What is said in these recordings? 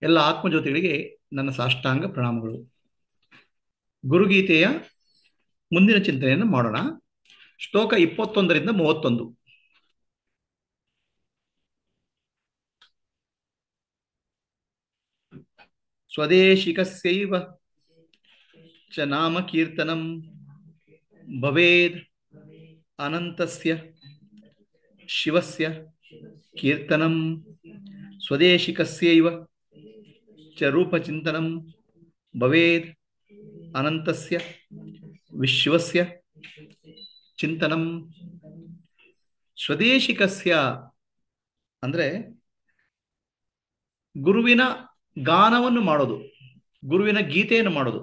ಎಲ್ಲ ಆತ್ಮಜ್ಯೋತಿಗಳಿಗೆ ನನ್ನ ಸಾಷ್ಟಾಂಗ ಪ್ರಣಾಮಗಳು. ಗುರುಗೀತೆಯ ಮುಂದಿನ ಚಿಂತನೆಯನ್ನು ಮಾಡೋಣ. ಶ್ಲೋಕ 21ರಿಂದ 31. ಸ್ವದೇಶಿಕಸ್ಯೈವ ಚ ನಾಮ ಕೀರ್ತನಂ ಭವೇದ್ ಅನಂತಸ್ಯ ಶಿವಸ್ಯ ಕೀರ್ತನಂ ಸ್ವದೇಶಿಕಸ್ಯೈವ ಚ ರೂಪಚಿಂತನಂ ಭವೇದ್ ಅನಂತಸ್ಯ ವಿಶ್ವಸ್ಯ ಚಿಂತನಂ. ಸ್ವದೇಶಿಕಸ್ಯ ಅಂದರೆ ಗುರುವಿನ ಗಾನವನ್ನು ಮಾಡೋದು, ಗುರುವಿನ ಗೀತೆಯನ್ನು ಮಾಡೋದು,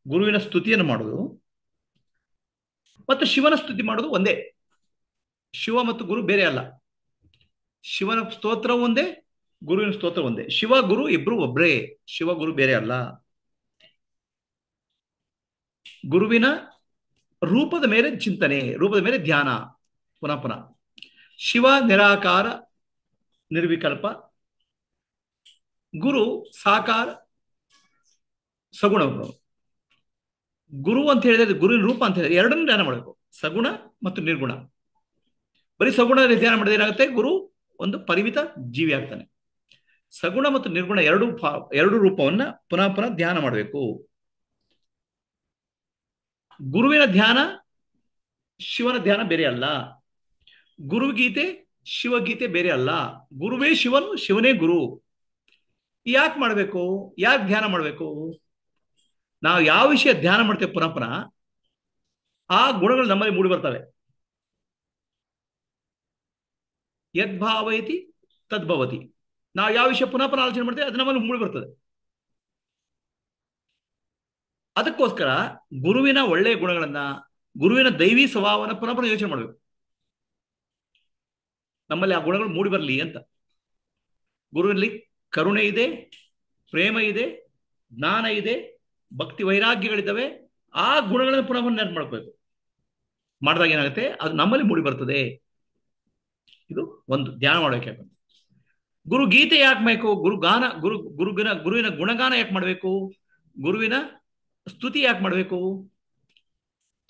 ಗುರುವಿನ ಸ್ತುತಿಯನ್ನು ಮಾಡೋದು ಮತ್ತು ಶಿವನ ಸ್ತುತಿ ಮಾಡೋದು ಒಂದೇ. ಶಿವ ಮತ್ತು ಗುರು ಬೇರೆ ಅಲ್ಲ. ಶಿವನ ಸ್ತೋತ್ರ ಒಂದೇ, ಗುರುವಿನ ಸ್ತೋತ್ರ ಒಂದೇ. ಶಿವ ಗುರು ಇಬ್ರು ಒಬ್ರೇ, ಶಿವ ಗುರು ಬೇರೆ ಅಲ್ಲ. ಗುರುವಿನ ರೂಪದ ಮೇಲೆ ಚಿಂತನೆ, ರೂಪದ ಮೇಲೆ ಧ್ಯಾನ. ಪುನಃ ಪುನಃ ಶಿವ ನಿರಾಕಾರ ನಿರ್ವಿಕಲ್ಪ, ಗುರು ಸಾಕಾರ ಸಗುಣ. ಗುರು ಅಂತ ಹೇಳಿದ್ರೆ ಗುರುವಿನ ರೂಪ ಅಂತ ಹೇಳಿದ್ರೆ ಎರಡನ್ನೂ ಧ್ಯಾನ ಮಾಡಬೇಕು, ಸಗುಣ ಮತ್ತು ನಿರ್ಗುಣ. ಬರೀ ಸಗುಣದಲ್ಲಿ ಧ್ಯಾನ ಮಾಡಿದ್ರೆ ಏನಾಗುತ್ತೆ, ಗುರು ಒಂದು ಪರಿಮಿತ ಜೀವಿ ಆಗ್ತಾನೆ. ಸಗುಣ ಮತ್ತು ನಿರ್ಗುಣ ಎರಡು ರೂಪವನ್ನ ಪುನಃ ಪುನಃ ಧ್ಯಾನ ಮಾಡಬೇಕು. ಗುರುವಿನ ಧ್ಯಾನ ಶಿವನ ಧ್ಯಾನ ಬೇರೆ ಅಲ್ಲ. ಗುರುಗೀತೆ ಶಿವಗೀತೆ ಬೇರೆ ಅಲ್ಲ. ಗುರುವೇ ಶಿವನು, ಶಿವನೇ ಗುರು. ಯಾಕೆ ಮಾಡಬೇಕು, ಯಾಕೆ ಧ್ಯಾನ ಮಾಡಬೇಕು? ನಾವು ಯಾವ ವಿಷಯ ಧ್ಯಾನ ಮಾಡ್ತೇವೆ ಪುನಃ ಪುನಃ ಆ ಗುಣಗಳು ನಮ್ಮಲ್ಲಿ ಮೂಡಿ ಬರ್ತವೆ. ಯದ್ಭಾವಯತಿ ತದ್ಭವತಿ. ನಾವು ಯಾವ ವಿಷಯ ಪುನಃ ಪುನಃ ಆಲೋಚನೆ ಮಾಡ್ತೇವೆ ಅದು ನಮ್ಮಲ್ಲಿ ಮೂಡಿ ಬರ್ತದೆ. ಅದಕ್ಕೋಸ್ಕರ ಗುರುವಿನ ಒಳ್ಳೆಯ ಗುಣಗಳನ್ನ, ಗುರುವಿನ ದೈವಿ ಸ್ವಭಾವನ ಪುನಃ ಪುನಃ ಯೋಚನೆ ಮಾಡಬೇಕು. ನಮ್ಮಲ್ಲಿ ಆ ಗುಣಗಳು ಮೂಡಿ ಬರಲಿ ಅಂತ. ಗುರುವಿನಲ್ಲಿ ಕರುಣೆ ಇದೆ, ಪ್ರೇಮ ಇದೆ, ಜ್ಞಾನ ಇದೆ, ಭಕ್ತಿ ವೈರಾಗ್ಯಗಳಿದ್ದಾವೆ. ಆ ಗುಣಗಳನ್ನು ಪುನಃ ಪುನಃ ನೆನಪು ಮಾಡಬೇಕು. ಮಾಡಿದಾಗ ಏನಾಗುತ್ತೆ, ಅದು ನಮ್ಮಲ್ಲಿ ಮೂಡಿ ಬರ್ತದೆ. ಇದು ಒಂದು ಧ್ಯಾನ ಮಾಡಬೇಕು. ಗುರು ಗೀತೆ ಯಾಕೆ ಬೇಕು? ಗುರುಗಾನ, ಗುರುವಿನ ಗುಣಗಾನ ಯಾಕೆ ಮಾಡಬೇಕು? ಗುರುವಿನ ಸ್ತುತಿ ಯಾಕೆ ಮಾಡಬೇಕು?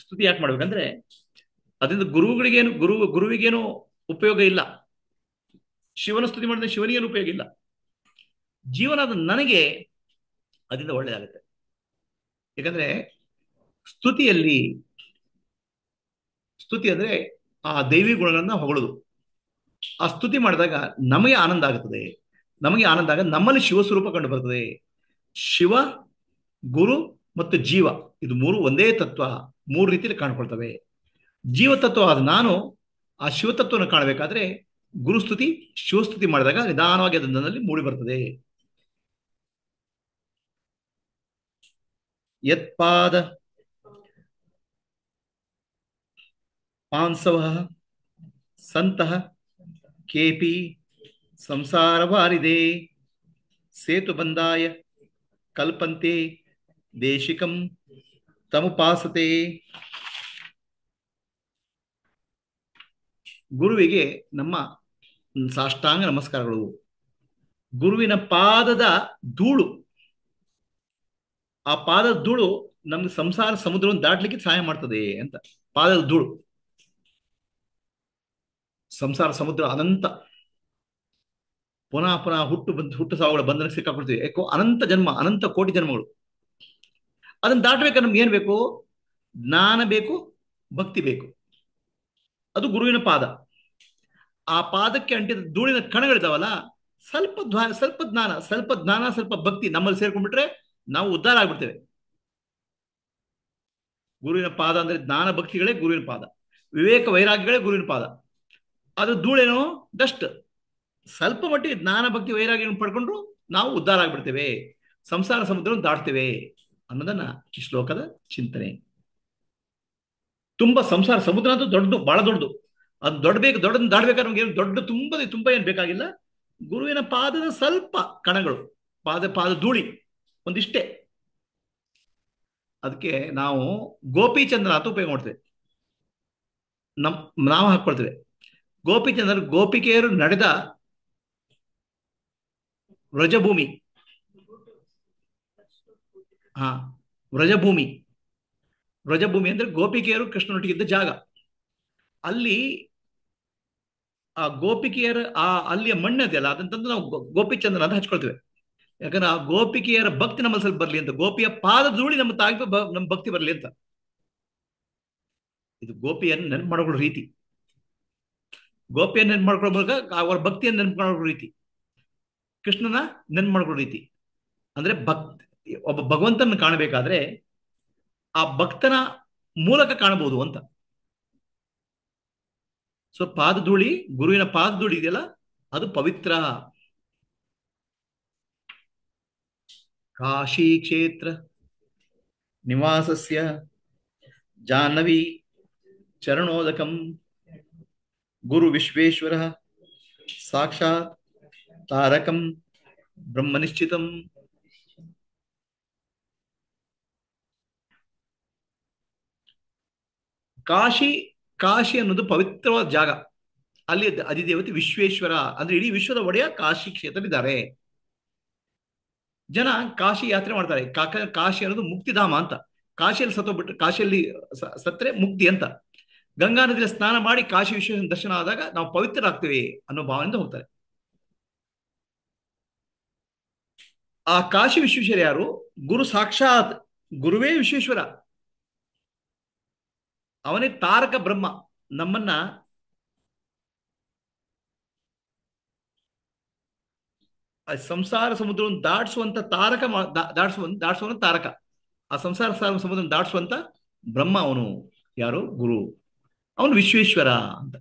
ಸ್ತುತಿ ಯಾಕೆ ಮಾಡ್ಬೇಕಂದ್ರೆ ಅದರಿಂದ ಗುರುವಿಗೇನು ಉಪಯೋಗ ಇಲ್ಲ. ಶಿವನ ಸ್ತುತಿ ಮಾಡಿದ್ರೆ ಶಿವನಿಗೇನು ಉಪಯೋಗ ಇಲ್ಲ. ಜೀವನದ ನನಗೆ ಅದರಿಂದ ಒಳ್ಳೆಯದಾಗುತ್ತೆ. ಯಾಕಂದ್ರೆ ಸ್ತುತಿ ಅಂದ್ರೆ ಆ ದೈವಿ ಗುಣಗಳನ್ನ ಹೊಗಳೋದು. ಆ ಸ್ತುತಿ ಮಾಡಿದಾಗ ನಮಗೆ ಆನಂದ ಆಗುತ್ತದೆ. ನಮಗೆ ಆನಂದ ಆಗ ನಮ್ಮಲ್ಲಿ ಶಿವಸ್ವರೂಪ ಕಂಡು ಬರ್ತದೆ. ಶಿವ, ಗುರು ಮತ್ತು ಜೀವ, ಇದು ಮೂರು ಒಂದೇ ತತ್ವ, ಮೂರು ರೀತಿಯಲ್ಲಿ ಕಾಣ್ಕೊಳ್ತವೆ. ಜೀವತತ್ವ ಆದ ನಾನು ಆ ಶಿವತತ್ವವನ್ನು ಕಾಣಬೇಕಾದ್ರೆ ಗುರುಸ್ತುತಿ ಶಿವಸ್ತುತಿ ಮಾಡಿದಾಗ ನಿಧಾನವಾಗಿ ಅದು ನನ್ನಲ್ಲಿ ಮೂಡಿ ಬರ್ತದೆ. ಯತ್ಪಾದ ಪಾಂಸವ ಸಂತಃ ಕೇಪಿ ಸಂಸಾರ ವಾರಿದೆ ಸೇತು ಬಂದಾಯ ಕಲ್ಪಂತೆ ದೇಶಿಕಂ ತಮುಪಾಸತೆ. ಗುರುವಿಗೆ ನಮ್ಮ ಸಾಷ್ಟಾಂಗ ನಮಸ್ಕಾರಗಳು. ಗುರುವಿನ ಪಾದದ ಧೂಳು, ಆ ಪಾದದ ಧೂಳು ನಮ್ಗೆ ಸಂಸಾರ ಸಮುದ್ರವನ್ನು ದಾಟ್ಲಿಕ್ಕೆ ಸಹಾಯ ಮಾಡ್ತದೆ ಅಂತ. ಪಾದದ ಧೂಳು, ಸಂಸಾರ ಸಮುದ್ರ ಅನಂತ, ಪುನಃ ಪುನಃ ಹುಟ್ಟು ಸಾವುಗಳ ಬಂಧನಕ್ಕೆ ಸಿಕ್ಕಾಕೊಳ್ತೀವಿ. ಯಾಕೋ ಅನಂತ ಜನ್ಮ, ಅನಂತ ಕೋಟಿ ಜನ್ಮಗಳು. ಅದನ್ನ ದಾಟಬೇಕಾದ್ರೆ ನಮ್ಗೆ ಏನ್ ಬೇಕು? ಜ್ಞಾನ ಬೇಕು, ಭಕ್ತಿ ಬೇಕು. ಅದು ಗುರುವಿನ ಪಾದ. ಆ ಪಾದಕ್ಕೆ ಅಂಟಿದ ಧೂಳಿನ ಕಣಗಳಿದಾವಲ್ಲ, ಸ್ವಲ್ಪ ಜ್ಞಾನ, ಸ್ವಲ್ಪ ಭಕ್ತಿ ನಮ್ಮಲ್ಲಿ ಸೇರ್ಕೊಂಡ್ಬಿಟ್ರೆ ನಾವು ಉದ್ಧಾರ ಆಗ್ಬಿಡ್ತೇವೆ. ಗುರುವಿನ ಪಾದ ಅಂದ್ರೆ ಜ್ಞಾನ ಭಕ್ತಿಗಳೇ ಗುರುವಿನ ಪಾದ, ವಿವೇಕ ವೈರಾಗ್ಯಗಳೇ ಗುರುವಿನ ಪಾದ. ಅದು ಧೂಳೇನೋ ಡಸ್ಟ್. ಸ್ವಲ್ಪ ಮಟ್ಟಿಗೆ ಜ್ಞಾನ ಭಕ್ತಿ ವೈರಾಗ್ಯ ಪಡ್ಕೊಂಡ್ರು ನಾವು ಉದ್ಧಾರ ಆಗ್ಬಿಡ್ತೇವೆ, ಸಂಸಾರ ಸಮುದ್ರವನ್ನು ದಾಟ್ತೇವೆ ಅನ್ನೋದನ್ನ ಈ ಶ್ಲೋಕದ ಚಿಂತನೆ. ತುಂಬಾ ಸಂಸಾರ ಸಮುದ್ರ ಅಂತೂ ದೊಡ್ಡದು, ಬಹಳ ದೊಡ್ಡದು. ಅದು ದೊಡ್ಡದನ್ನ ದಾಡ್ಬೇಕಾದ್ರೆ ನಮ್ಗೆ ಏನು ದೊಡ್ಡ ತುಂಬಾ ಏನು ಬೇಕಾಗಿಲ್ಲ. ಗುರುವಿನ ಪಾದದ ಸ್ವಲ್ಪ ಕಣಗಳು, ಪಾದ ಧೂಳಿ ಒಂದಿಷ್ಟೇ. ಅದಕ್ಕೆ ನಾವು ಗೋಪಿಚಂದ್ರ ಅಂತ ಉಪಯೋಗ ಮಾಡ್ತೇವೆ. ನಾವು ಹಾಕೊಳ್ತೇವೆ ಗೋಪಿಚಂದ್ರ. ಗೋಪಿಕೆಯರು ನಡೆದ ವ್ರಜಭೂಮಿ, ಹಾ, ವ್ರಜಭೂಮಿ. ವ್ರಜಭೂಮಿ ಅಂದ್ರೆ ಗೋಪಿಕೆಯರು ಕೃಷ್ಣನೊಟ್ಟಿಗಿದ್ದ ಜಾಗ. ಅಲ್ಲಿ ಆ ಗೋಪಿಕೆಯರ ಅಲ್ಲಿಯ ಮಣ್ಣು ಇದೆಯಲ್ಲ, ಅದನ್ನ ತಂದು ನಾವು ಗೋಪಿ ಚಂದನ ಅಂತ ಹಚ್ಕೊಳ್ತೇವೆ. ಯಾಕಂದ್ರೆ ಆ ಗೋಪಿಕೆಯರ ಭಕ್ತಿ ನಮ್ಮ ಸ್ವಲ್ಪ ಬರ್ಲಿ ಅಂತ, ಗೋಪಿಯ ಪಾದ ಧೂಳಿ ನಮ್ಮ ತಾಗಿ ನಮ್ಮ ಭಕ್ತಿ ಬರ್ಲಿ ಅಂತ. ಇದು ಗೋಪಿಯನ್ನು ನೆನಪು ಮಾಡ್ಕೊಳ್ಳೋ ರೀತಿ. ಗೋಪಿಯನ್ನು ನೆನಪು ಮಾಡ್ಕೊಳ್ಳೋ ಮೂಲಕ ಅವರ ಭಕ್ತಿಯನ್ನು ನೆನಪು ಮಾಡ್ಕೊಳ್ಳೋ ರೀತಿ, ಕೃಷ್ಣನ ನೆನಪು ಮಾಡ್ಕೊಳ್ಳೋ ರೀತಿ. ಅಂದ್ರೆ ಒಬ್ಬ ಭಗವಂತನ ಕಾಣಬೇಕಾದ್ರೆ ಆ ಭಕ್ತನ ಮೂಲಕ ಕಾಣಬಹುದು ಅಂತ. ಸೊ ಪಾದ ಧೂಳಿ, ಗುರುವಿನ ಪಾದ ಧೂಳಿ ಇದೆಯಲ್ಲ, ಅದು ಪವಿತ್ರ. ಕಾಶಿ ಕ್ಷೇತ್ರ ನಿವಾಸಸ್ಯ ಜಾಹ್ನವಿ ಚರಣೋದಕಂ ಗುರು ವಿಶ್ವೇಶ್ವರ ಸಾಕ್ಷಾತ್ ತಾರಕಂ ಬ್ರಹ್ಮನಿಶ್ಚಿತಂ. ಕಾಶಿ, ಕಾಶಿ ಅನ್ನೋದು ಪವಿತ್ರವಾದ ಜಾಗ. ಅಲ್ಲಿ ಅಧಿದೇವತೆ ವಿಶ್ವೇಶ್ವರ, ಅಂದ್ರೆ ಇಡೀ ವಿಶ್ವದ ಒಡೆಯ ಕಾಶಿ ಕ್ಷೇತ್ರದಲ್ಲಿದ್ದಾರೆ. ಜನ ಕಾಶಿ ಯಾತ್ರೆ ಮಾಡ್ತಾರೆ. ಕಾಶಿ ಅನ್ನೋದು ಮುಕ್ತಿಧಾಮ ಅಂತ. ಕಾಶಿಯಲ್ಲಿ ಸತ್ತೋಗ್ಬಿಟ್ರೆ, ಕಾಶಿಯಲ್ಲಿ ಸತ್ರೆ ಮುಕ್ತಿ ಅಂತ. ಗಂಗಾ ನದಿಯಲ್ಲಿ ಸ್ನಾನ ಮಾಡಿ ಕಾಶಿ ವಿಶ್ವೇಶ್ವರ ದರ್ಶನ ಆದಾಗ ನಾವು ಪವಿತ್ರರಾಗ್ತೇವೆ ಅನ್ನೋ ಭಾವನೆಯಿಂದ ಹೋಗ್ತಾರೆ. ಆ ಕಾಶಿ ವಿಶ್ವೇಶ್ವರ ಯಾರು? ಗುರು ಸಾಕ್ಷಾತ್, ಗುರುವೇ ವಿಶ್ವೇಶ್ವರ. ಅವನೇ ತಾರಕ ಬ್ರಹ್ಮ. ನಮ್ಮನ್ನ ಸಂಸಾರ ಸಮುದ್ರವನ್ನು ದಾಟಿಸುವಂತ ತಾರಕ, ದಾಟಿಸುವಂತ ತಾರಕ. ಆ ಸಂಸಾರ ಸಮುದ್ರವನ್ನು ದಾಟಿಸುವಂತ ಬ್ರಹ್ಮ ಅವನು. ಯಾರು? ಗುರು. ಅವನು ವಿಶ್ವೇಶ್ವರ ಅಂತ.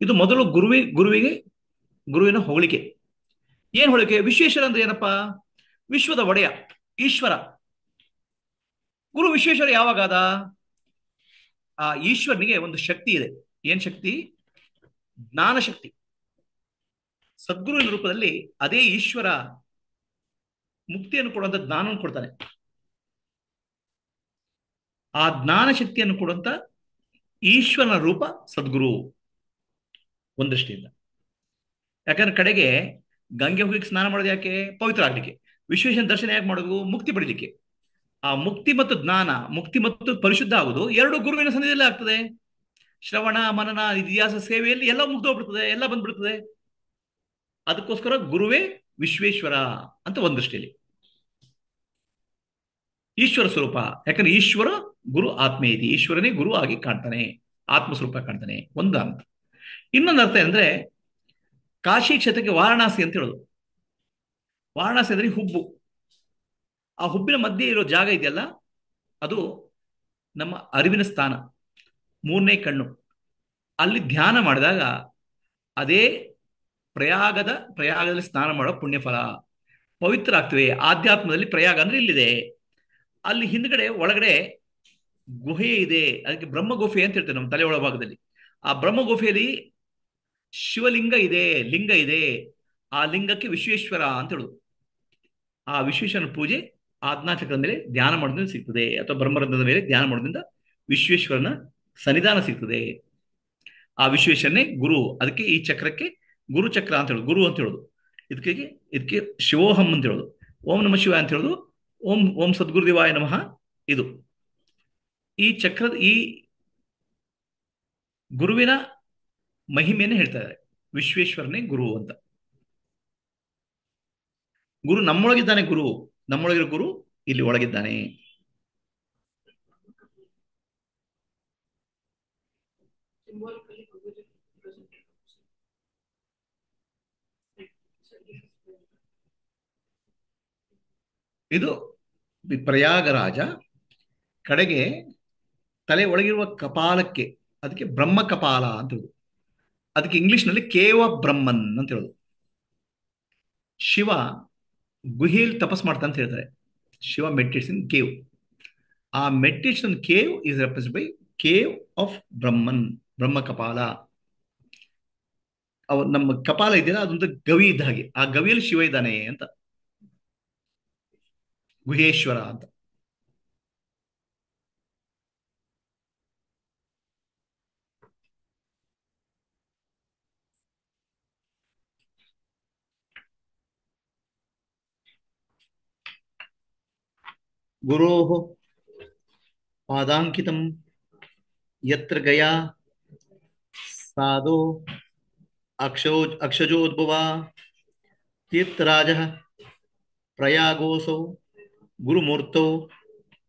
ಇದು ಮೊದಲು ಗುರುವಿಗೆ ಗುರುವಿನ ಹೋಳಿಕೆ. ಏನ್ ಹೋಳಿಕೆ? ವಿಶ್ವೇಶ್ವರ ಅಂದ್ರೆ ಏನಪ್ಪಾ? ವಿಶ್ವದ ಒಡೆಯ, ಈಶ್ವರ. ಗುರು ವಿಶ್ವೇಶ್ವರ ಯಾವಾಗಾದ? ಆ ಈಶ್ವರನಿಗೆ ಒಂದು ಶಕ್ತಿ ಇದೆ. ಏನ್ ಶಕ್ತಿ? ಜ್ಞಾನ ಶಕ್ತಿ. ಸದ್ಗುರುವಿನ ರೂಪದಲ್ಲಿ ಅದೇ ಈಶ್ವರ ಮುಕ್ತಿಯನ್ನು ಕೊಡುವಂತ ಜ್ಞಾನವನ್ನು ಕೊಡ್ತಾನೆ. ಆ ಜ್ಞಾನ ಶಕ್ತಿಯನ್ನು ಕೊಡುವಂತ ಈಶ್ವರನ ರೂಪ ಸದ್ಗುರು, ಒಂದೃಷ್ಟಿಯಿಂದ. ಯಾಕಂದ್ರೆ ಕಡೆಗೆ ಗಂಗೆ ಹೋಗಿ ಸ್ನಾನ ಮಾಡೋದು ಯಾಕೆ? ಪವಿತ್ರ ಆಗ್ಲಿಕ್ಕೆ. ವಿಶ್ವೇಶ್ವರ ದರ್ಶನ ಯಾಕೆ ಮಾಡೋದು? ಮುಕ್ತಿ ಪಡಿಲಿಕ್ಕೆ. ಆ ಮುಕ್ತಿ ಮತ್ತು ಜ್ಞಾನ, ಮುಕ್ತಿ ಮತ್ತು ಪರಿಶುದ್ಧ ಆಗುವುದು ಎರಡು ಗುರುವಿನ ಸನ್ನಿಧಿಯಲ್ಲೇ ಆಗ್ತದೆ. ಶ್ರವಣ ಮನನ ಇತಿಹಾಸ ಸೇವೆಯಲ್ಲಿ ಎಲ್ಲ ಮುಗ್ದೋಗ್ಬಿಡ್ತದೆ, ಎಲ್ಲ ಬಂದ್ಬಿಡ್ತದೆ. ಅದಕ್ಕೋಸ್ಕರ ಗುರುವೇ ವಿಶ್ವೇಶ್ವರ ಅಂತ ಒಂದು ದೃಷ್ಟಿಯಲ್ಲಿ. ಈಶ್ವರ ಸ್ವರೂಪ. ಯಾಕಂದ್ರೆ ಈಶ್ವರ ಗುರು ಆತ್ಮೇತಿ, ಈಶ್ವರನೇ ಗುರು ಆಗಿ ಕಾಣ್ತಾನೆ, ಆತ್ಮಸ್ವರೂಪ ಕಾಣ್ತಾನೆ. ಒಂದು ಅಂತ. ಇನ್ನೊಂದು ಅರ್ಥ ಅಂದ್ರೆ ಕಾಶಿ ಕ್ಷೇತ್ರಕ್ಕೆ ವಾರಣಾಸಿ ಅಂತ ಹೇಳೋದು. ವಾರಣಾಸಿ ಅಂದ್ರೆ ಹುಬ್ಬು. ಆ ಹುಬ್ಬಿನ ಮಧ್ಯೆ ಇರೋ ಜಾಗ ಇದೆಯಲ್ಲ, ಅದು ನಮ್ಮ ಅರಿವಿನ ಸ್ಥಾನ, ಮೂರನೇ ಕಣ್ಣು. ಅಲ್ಲಿ ಧ್ಯಾನ ಮಾಡಿದಾಗ ಅದೇ ಪ್ರಯಾಗದಲ್ಲಿ ಸ್ನಾನ ಮಾಡೋ ಪುಣ್ಯಫಲ. ಪವಿತ್ರ ಆಗ್ತವೆ. ಆಧ್ಯಾತ್ಮದಲ್ಲಿ ಪ್ರಯಾಗ ಅಂದ್ರೆ ಇಲ್ಲಿದೆ. ಅಲ್ಲಿ ಹಿಂದ್ಗಡೆ ಒಳಗಡೆ ಗುಹೆ ಇದೆ, ಅದಕ್ಕೆ ಬ್ರಹ್ಮ ಗುಹೆ ಅಂತ ಹೇಳ್ತೇವೆ ನಮ್ಮ ತಲೆ ಒಳಭಾಗದಲ್ಲಿ. ಆ ಬ್ರಹ್ಮ ಗುಹೆಯಲ್ಲಿ ಶಿವಲಿಂಗ ಇದೆ, ಲಿಂಗ ಇದೆ. ಆ ಲಿಂಗಕ್ಕೆ ವಿಶ್ವೇಶ್ವರ ಅಂತ ಹೇಳುದು. ಆ ವಿಶ್ವೇಶ್ವರನ ಪೂಜೆ ಆಜ್ಞಾಚಕ್ರದ ಮೇಲೆ ಧ್ಯಾನ ಮಾಡೋದ್ರಿಂದ ಸಿಗ್ತದೆ, ಅಥವಾ ಬ್ರಹ್ಮರಂಧ್ರದ ಮೇಲೆ ಧ್ಯಾನ ಮಾಡೋದ್ರಿಂದ ವಿಶ್ವೇಶ್ವರನ ಸನ್ನಿಧಾನ ಸಿಗ್ತದೆ. ಆ ವಿಶ್ವೇಶ್ವರನೇ ಗುರು. ಅದಕ್ಕೆ ಈ ಚಕ್ರಕ್ಕೆ ಗುರು ಚಕ್ರ ಅಂತ ಹೇಳುದು, ಗುರು ಅಂತ ಹೇಳುದು. ಇದಕ್ಕೆ ಶಿವೋಹಂ ಅಂತ ಹೇಳುದು, ಓಂ ನಮ ಶಿವ ಅಂತ ಹೇಳುದು, ಓಂ ಓಂ ಸದ್ಗುರುದೇವಾಯ ನಮಃ. ಇದು ಈ ಚಕ್ರದ ಈ ಗುರುವಿನ ಮಹಿಮೆಯನ್ನು ಹೇಳ್ತಾ ಇದ್ದಾರೆ. ವಿಶ್ವೇಶ್ವರನೇ ಗುರು ಅಂತ. ಗುರು ನಮ್ಮೊಳಗಿದ್ದಾನೆ. ಗುರು ನಮ್ಮೊಳಗಿರೋ ಗುರು ಇಲ್ಲಿ ಒಳಗಿದ್ದಾನೆ. ಇದು ಪ್ರಯಾಗರಾಜ. ಕಡೆಗೆ ತಲೆ ಒಳಗಿರುವ ಕಪಾಲಕ್ಕೆ, ಅದಕ್ಕೆ ಬ್ರಹ್ಮ ಕಪಾಲ ಅಂತ ಹೇಳುದು. ಅದಕ್ಕೆ ಇಂಗ್ಲಿಷ್ನಲ್ಲಿ ಕೇವ ಬ್ರಹ್ಮನ್ ಅಂತ ಹೇಳುದು. ಶಿವ ಗುಹೆಯಲ್ಲಿ ತಪಸ್ ಮಾಡ್ತಾ ಅಂತ ಹೇಳ್ತಾರೆ. Shiva meditates in cave. ಆ meditation cave is represent by cave of Brahman, Brahma ಕಪಾಲ. ನಮ್ಮ ಕಪಾಲ ಇದೆಯಲ್ಲ, ಅದೊಂದು ಗವಿ ಇದ್ದ ಹಾಗೆ. ಆ ಗವಿಯಲ್ಲಿ ಶಿವ ಇದ್ದಾನೆ ಅಂತ, ಗುಹೇಶ್ವರ ಅಂತ. ಗುರೋಃ ಪಾದಾಂಕಿತಂ ಯತ್ರ ಗಯಾ ಸಾಧೋ ಅಕ್ಷಜೋದ್ಭವ ತೀರ್ಥರಾಜ ಪ್ರಯಾಗೋಸೌ ಗುರುಮೂರ್ತೌ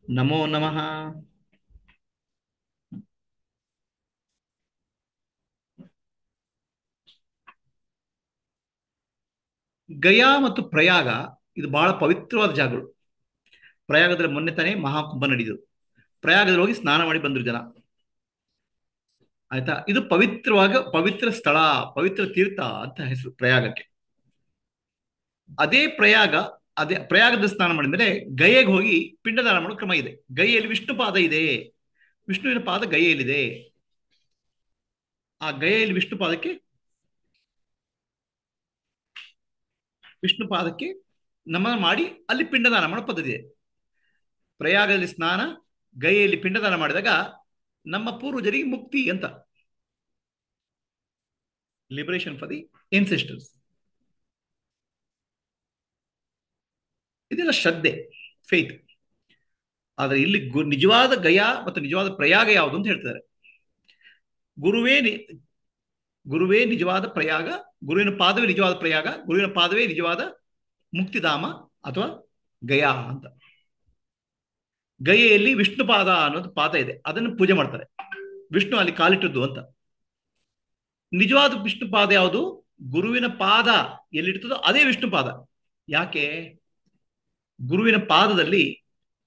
ನಮೋ ನಮಃ. ಗಯಾ ಮತ್ತು ಪ್ರಯಾಗ ಇದು ಬಹಳ ಪವಿತ್ರವಾದ ಜಾಗಗಳು. ಪ್ರಯಾಗದಲ್ಲಿ ಮೊನ್ನೆ ತಾನೇ ಮಹಾಕುಂಭ ನಡೆಯುದು. ಪ್ರಯಾಗದಲ್ಲಿ ಹೋಗಿ ಸ್ನಾನ ಮಾಡಿ ಬಂದ್ರು ಜನ. ಆಯ್ತಾ, ಇದು ಪವಿತ್ರ ಸ್ಥಳ, ಪವಿತ್ರ ತೀರ್ಥ ಅಂತ ಹೆಸರು ಪ್ರಯಾಗಕ್ಕೆ. ಅದೇ ಪ್ರಯಾಗದ ಸ್ನಾನ ಮಾಡಿದ್ಮೇಲೆ ಗಯೆಗೆ ಹೋಗಿ ಪಿಂಡದಾನ ಮಾಡೋ ಕ್ರಮ ಇದೆ. ಗಯೆಯಲ್ಲಿ ವಿಷ್ಣು ಪಾದ ಇದೆ. ವಿಷ್ಣುವಿನ ಪಾದ ಗಯೆಯಲ್ಲಿದೆ. ಆ ಗಯೆಯಲ್ಲಿ ವಿಷ್ಣು ಪಾದಕ್ಕೆ ನಮನ ಮಾಡಿ ಅಲ್ಲಿ ಪಿಂಡದಾನ ಮಾಡೋ ಪದ್ಧತಿ ಇದೆ. ಪ್ರಯಾಗದಲ್ಲಿ ಸ್ನಾನ, ಗಯೆಯಲ್ಲಿ ಪಿಂಡದಾನ ಮಾಡಿದಾಗ ನಮ್ಮ ಪೂರ್ವಜರಿಗೆ ಮುಕ್ತಿ ಅಂತ. Liberation for the ancestors. ಇದೆಲ್ಲ ಶ್ರದ್ಧೆ, ಫೇತ್. ಆದರೆ ಇಲ್ಲಿ ನಿಜವಾದ ಗಯಾ ಮತ್ತು ನಿಜವಾದ ಪ್ರಯಾಗ ಯಾವುದು ಅಂತ ಹೇಳ್ತಾರೆ. ಗುರುವೇ ನಿಜವಾದ ಪ್ರಯಾಗ, ಗುರುವಿನ ಪಾದವೇ ನಿಜವಾದ ಪ್ರಯಾಗ, ಗುರುವಿನ ಪಾದವೇ ನಿಜವಾದ ಮುಕ್ತಿಧಾಮ ಅಥವಾ ಗಯಾ ಅಂತ. ಗಯೆಯಲ್ಲಿ ವಿಷ್ಣು ಪಾದ ಅನ್ನೋದು ಪಾದ ಇದೆ, ಅದನ್ನು ಪೂಜೆ ಮಾಡ್ತಾರೆ. ವಿಷ್ಣು ಅಲ್ಲಿ ಕಾಲಿಟ್ಟದ್ದು ಅಂತ. ನಿಜವಾದ ವಿಷ್ಣು ಪಾದ ಯಾವುದು? ಗುರುವಿನ ಪಾದ ಎಲ್ಲಿರ್ತದೋ ಅದೇ ವಿಷ್ಣು ಪಾದ. ಯಾಕೆ? ಗುರುವಿನ ಪಾದದಲ್ಲಿ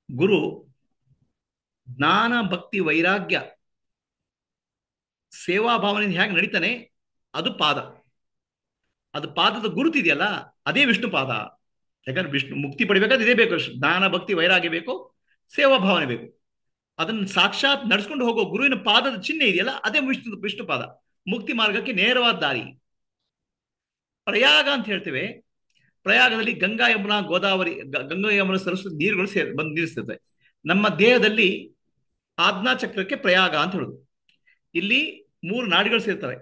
ಗುರು ಜ್ಞಾನ, ಭಕ್ತಿ, ವೈರಾಗ್ಯ, ಸೇವಾ ಭಾವನೆಯಿಂದ ಹೇಗೆ ನಡೀತಾನೆ ಅದು ಪಾದ. ಅದು ಪಾದದ ಗುರುತಿದೆಯಲ್ಲ, ಅದೇ ವಿಷ್ಣು ಪಾದ. ಯಾಕಂದ್ರೆ ವಿಷ್ಣು ಮುಕ್ತಿ ಪಡಿಬೇಕಾದ್ರೆ ಇದೇ ಬೇಕು. ಜ್ಞಾನ, ಭಕ್ತಿ, ವೈರಾಗ್ಯ ಬೇಕು, ಸೇವಾ ಭಾವನೆ ಬೇಕು. ಅದನ್ನು ಸಾಕ್ಷಾತ್ ನಡ್ಸ್ಕೊಂಡು ಹೋಗೋ ಗುರುವಿನ ಪಾದದ ಚಿಹ್ನೆ ಇದೆಯಲ್ಲ, ಅದೇ ವಿಷ್ಣು ಪಾದ. ಮುಕ್ತಿ ಮಾರ್ಗಕ್ಕೆ ನೇರವಾದ ದಾರಿ. ಪ್ರಯಾಗ ಅಂತ ಹೇಳ್ತೇವೆ. ಪ್ರಯಾಗದಲ್ಲಿ ಗಂಗಾ, ಯಮುನಾ, ಗೋದಾವರಿ, ಗಂಗಾ, ಯಮುನಾ, ಸರಸ್ವತಿ ನೀರುಗಳು ಬಂದು ನಿಲ್ಲಿಸ್ತದೆ. ನಮ್ಮ ದೇಹದಲ್ಲಿ ಆಜ್ಞಾ ಚಕ್ರಕ್ಕೆ ಪ್ರಯಾಗ ಅಂತ ಹೇಳುದು. ಇಲ್ಲಿ 3 ನಾಡಿಗಳು ಸೇರ್ತವೆ.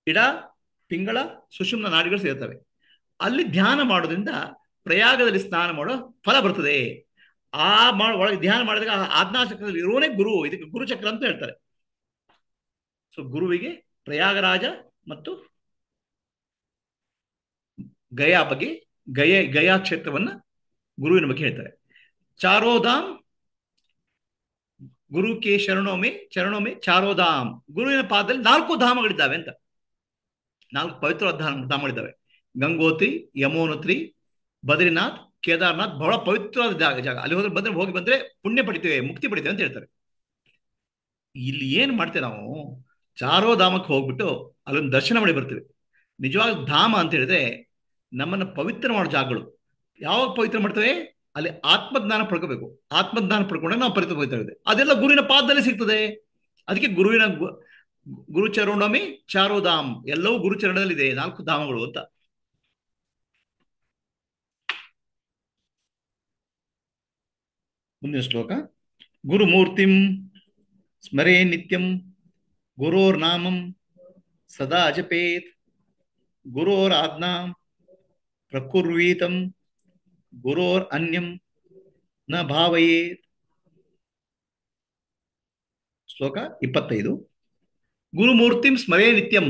ಇಡ, ಪಿಂಗಳ, ಸುಷುಮ್ನ ನಾಡಿಗಳು ಸೇರ್ತವೆ. ಅಲ್ಲಿ ಧ್ಯಾನ ಮಾಡೋದ್ರಿಂದ ಪ್ರಯಾಗದಲ್ಲಿ ಸ್ನಾನ ಮಾಡೋ ಫಲ ಬರ್ತದೆ. ಒಳಗೆ ಧ್ಯಾನ ಮಾಡಿದಾಗ ಆಜ್ಞಾ ಚಕ್ರದಲ್ಲಿ ಇರೋನೇ ಗುರು. ಇದಕ್ಕೆ ಗುರುಚಕ್ರ ಅಂತ ಹೇಳ್ತಾರೆ. ಸೊ ಗುರುವಿಗೆ ಪ್ರಯಾಗರಾಜ ಮತ್ತು ಗಯಾ ಬಗ್ಗೆ, ಗಯಾ ಕ್ಷೇತ್ರವನ್ನ ಗುರುವಿನ ಬಗ್ಗೆ ಹೇಳ್ತಾರೆ. ಚಾರೋಧಾಮ್ ಗುರು ಕೆ ಶರಣೋಮೆ ಚಾರೋಧಾಮ್. ಗುರುವಿನ ಪಾದದಲ್ಲಿ 4 ಧಾಮಗಳಿದ್ದಾವೆ ಅಂತ. 4 ಪವಿತ್ರವಾದ ಧಾಮಗಳಿದ್ದಾವೆ. ಗಂಗೋತ್ರಿ, ಯಮೋನೋತ್ರಿ, ಬದ್ರಿನಾಥ್, ಕೇದಾರ್ನಾಥ್. ಬಹಳ ಪವಿತ್ರವಾದ ಜಾಗ. ಅಲ್ಲಿ ಹೋಗಿ ಬಂದ್ರೆ ಪುಣ್ಯ ಪಡಿತೇವೆ, ಮುಕ್ತಿ ಪಡಿತೇವೆ ಅಂತ ಹೇಳ್ತಾರೆ. ಇಲ್ಲಿ ಏನ್ ಮಾಡ್ತೇವೆ ನಾವು? ಚಾರೋಧಾಮಕ್ಕೆ ಹೋಗ್ಬಿಟ್ಟು ಅಲ್ಲೊಂದು ದರ್ಶನ ಮಾಡಿ ಬರ್ತೀವಿ. ನಿಜವಾದ ಧಾಮ ಅಂತ ಹೇಳಿದ್ರೆ ನಮ್ಮನ್ನ ಪವಿತ್ರ ಮಾಡೋ ಜಾಗಗಳು. ಯಾವಾಗ ಪವಿತ್ರ ಮಾಡ್ತೇವೆ? ಅಲ್ಲಿ ಆತ್ಮಜ್ಞಾನ ಪಡ್ಕೋಬೇಕು. ಆತ್ಮಜ್ಞಾನ ಪಡ್ಕೊಂಡಾಗ ನಾವು ಪವಿತ್ರ ಇದೆ. ಅದೆಲ್ಲ ಗುರುವಿನ ಪಾದದಲ್ಲಿ ಸಿಗ್ತದೆ. ಅದಕ್ಕೆ ಗುರುಚರಣೋಮಿ ಚಾರೋಧಾಮ್. ಎಲ್ಲವೂ ಗುರುಚರಣದಲ್ಲಿದೆ, 4 ಧಾಮಗಳು ಅಂತ. ಮುಂದಿನ ಶ್ಲೋಕ. ಗುರುಮೂರ್ತಿಂ ಸ್ಮರೇ ನಿತ್ಯಂ ಗುರೋರ್ನಾಮಂ ಸದಾ ಜಪೇತ್ ಗುರೋರಾಜ್ಞಾಂ ಪ್ರಕುರ್ವೀತಂ ಗುರೋರ್ ಅನ್ಯಂ ನ ಭಾವಯೇತ್. ಶ್ಲೋಕ 25. ಗುರುಮೂರ್ತಿಂ ಸ್ಮರೇ ನಿತ್ಯಂ.